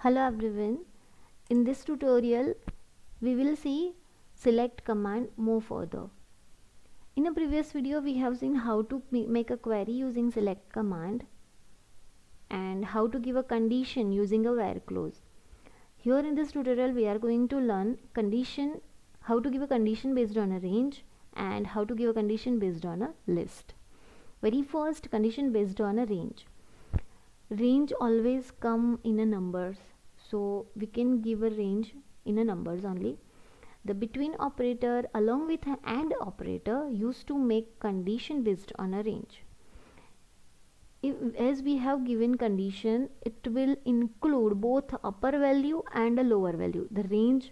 Hello everyone. In this tutorial we will see select command more further. In a previous video we have seen how to make a query using select command and how to give a condition using a where clause. Here in this tutorial we are going to learn how to give a condition based on a range and how to give a condition based on a list. Very first, condition based on a range. Range always come in a numbers, so we can give a range in a numbers only. The between operator along with an AND operator used to make condition based on a range. As we have given condition, it will include both upper value and a lower value. The range,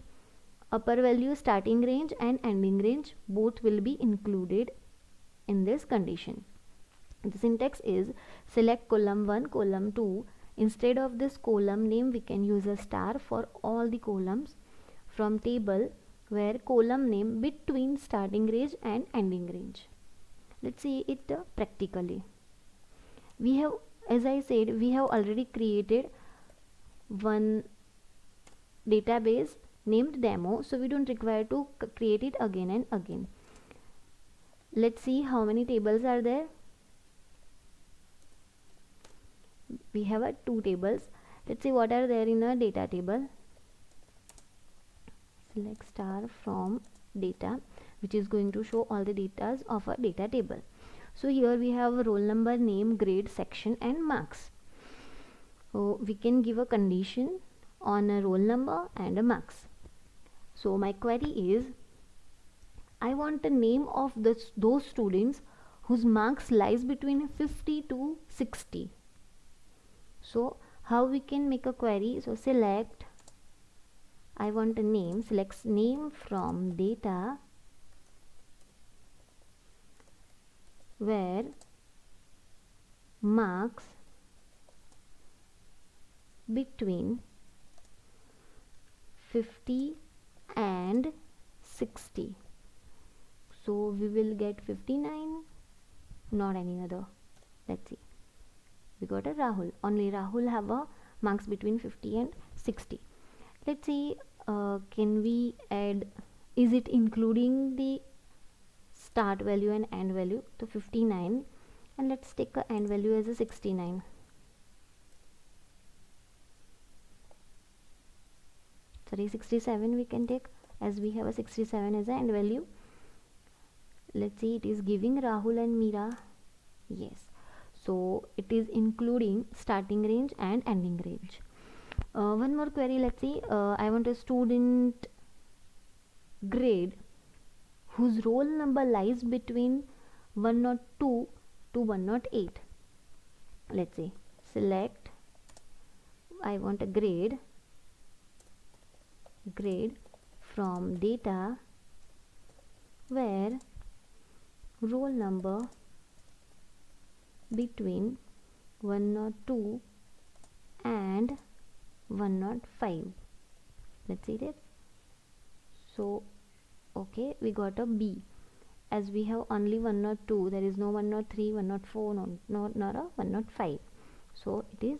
upper value, starting range and ending range, both will be included in this condition. The syntax is select column 1, column 2. Instead of this column name we can use a star for all the columns from table where column name between starting range and ending range. Let's see it practically. We have, as I said, we have already created one database named demo, so we don't require to create it again and again. Let's see how many tables are there. We have 2 tables. Let's see what are there in a data table. Select star from data, which is going to show all the data of a data table. So here we have roll number, name, grade, section and marks. So we can give a condition on a roll number and a marks. So my query is, I want the name of those students whose marks lies between 50 to 60. So how we can make a query? So select, I want a name, select name from data where marks between 50 and 60. So we will get 59, not any other. Let's see. We got a Rahul. Only Rahul have a marks between 50 and 60. Let's see, can we add, is it including the start value and end value? So 59, and let's take a end value as a 69. Sorry, 67 we can take, as we have a 67 as a end value. Let's see, it is giving Rahul and Meera. Yes. So it is including starting range and ending range. One more query, let's see. I want a student grade whose roll number lies between 102 to 108. Let's see. Select, I want a grade from data where roll number between 102 and 105. Let's see that. So okay, we got a B. As we have only 102, there is no 103, 104, nor a 105. So it is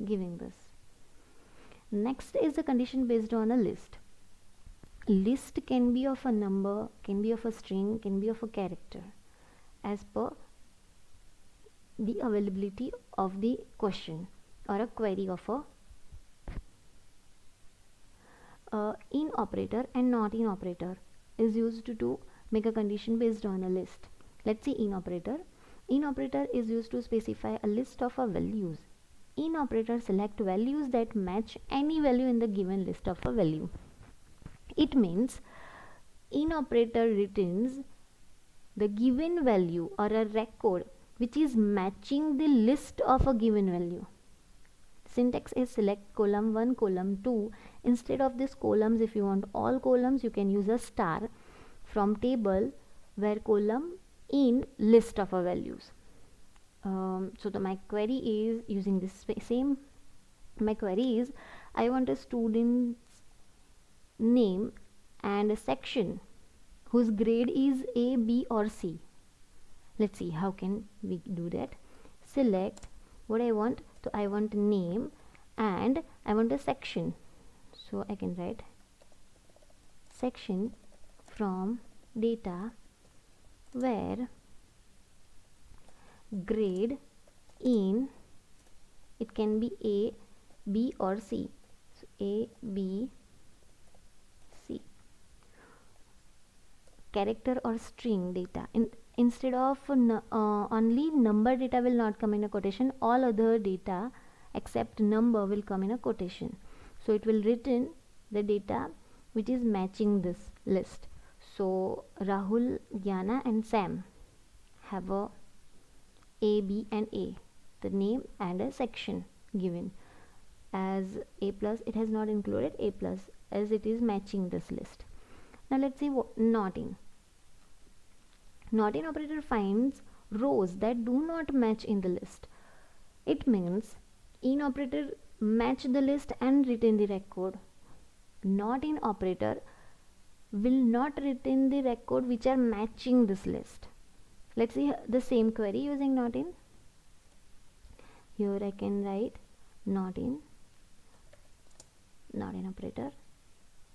giving this. Next is the condition based on a list. List can be of a number, can be of a string, can be of a character, as per the availability of the question or a query of a in operator and not in operator is used to make a condition based on a list. Let's see in operator. In operator is used to specify a list of values. In operator select values that match any value in the given list of a value. It means in operator returns the given value or a record which is matching the list of a given value. Syntax is select column 1, column 2. Instead of this columns, if you want all columns, you can use a star from table where column in list of values. So my query is using this same. My query is, I want a student's name and a section whose grade is A, B or C. Let's see how can we do that. Select what I want. So I want name and I want a section, so I can write section from data where grade in, it can be A, B or C, so A, B, C, character or string data. Instead of only number data will not come in a quotation, all other data except number will come in a quotation. So it will return the data which is matching this list. So Rahul, Gyana and Sam have a B and A, the name and a section given. As A plus, it has not included A plus as it is matching this list. Now let's see what not in. Not in operator finds rows that do not match in the list. It means in operator match the list and retain the record. Not in operator will not retain the record which are matching this list. Let's see the same query using not in. Here I can write not in operator.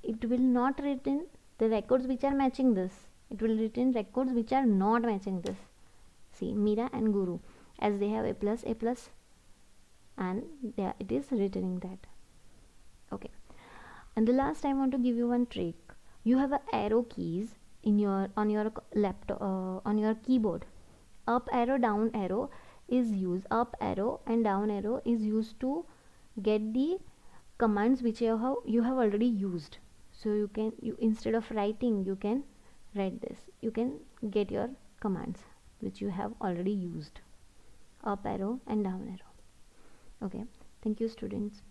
It will not retain the records which are matching this. It will retain records which are not matching this. See, Meera and Guru, as they have A plus, and it is returning that. Okay. And the last I want to give you one trick. You have a arrow keys in your on your laptop on your keyboard. Up arrow, down arrow is used. Up arrow and down arrow is used to get the commands which you have already used. So you instead of writing, you can write this. You can get your commands which you have already used. Up arrow and down arrow. Okay. Thank you, students.